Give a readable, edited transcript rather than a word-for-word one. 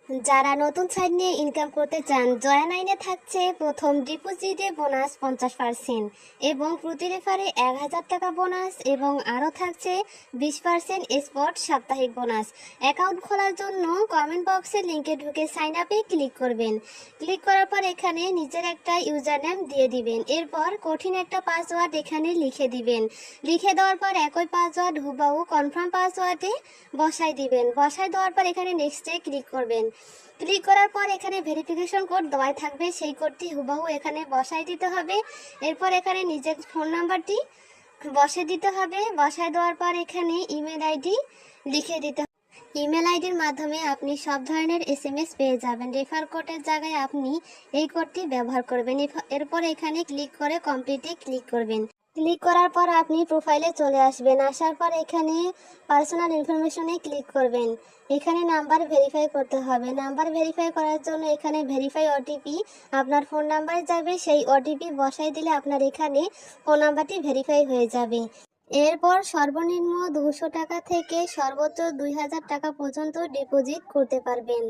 যারা নতুন সাইট নিয়ে ইনকাম করতে চান, জয়া নাইনে থাকছে প্রথম ডিপোজিটে বোনাস 50% এবং প্রতি রেফারে 1000 টাকা বোনাস এবং আরও থাকছে 20% স্পট সাপ্তাহিক বোনাস। অ্যাকাউন্ট খোলার জন্য কমেন্ট বক্সে লিঙ্কে ঢুকে সাইন আপে ক্লিক করবেন। ক্লিক করার পর এখানে নিজের একটা ইউজার নেম দিয়ে দিবেন। এরপর কঠিন একটা পাসওয়ার্ড এখানে লিখে দিবেন। লিখে দেওয়ার পর একই পাসওয়ার্ড হুবাহু কনফার্ম পাসওয়ার্ডে বসাই দিবেন। বসাই দেওয়ার পর এখানে নেক্সটে ক্লিক করবেন। ক্লিক করার পর এখানে ভেরিফিকেশন কোড দেওয়াই থাকবে, সেই কোডটি হুবহু এখানে বসাই দিতে হবে। এরপর এখানে নিজের ফোন নাম্বারটি বসে দিতে হবে। বসায় দেওয়ার পর এখানে ইমেল আইডি লিখে দিতে হবে। ইমেল আইডির মাধ্যমে আপনি সব ধরনের SMS পেয়ে যাবেন। রেফার কোডের জায়গায় আপনি এই কোডটি ব্যবহার করবেন। এরপর এখানে ক্লিক করে কমপ্লিটে ক্লিক করবেন। ক্লিক করার পর আপনি প্রোফাইলে চলে আসবেন। আসার পর এখানে পার্সোনাল ইনফরমেশনে ক্লিক করবেন। এখানে নাম্বার ভেরিফাই করতে হবে। নাম্বার ভেরিফাই করার জন্য এখানে ভেরিফাই ওটিপি আপনার ফোন নাম্বারে যাবে। সেই ওটিপি বসাই দিলে আপনার এখানে ফোন নাম্বারটি ভেরিফাই হয়ে যাবে। এরপর সর্বনিম্ন 200 টাকা থেকে সর্বোচ্চ 2000 টাকা পর্যন্ত ডিপোজিট করতে পারবেন।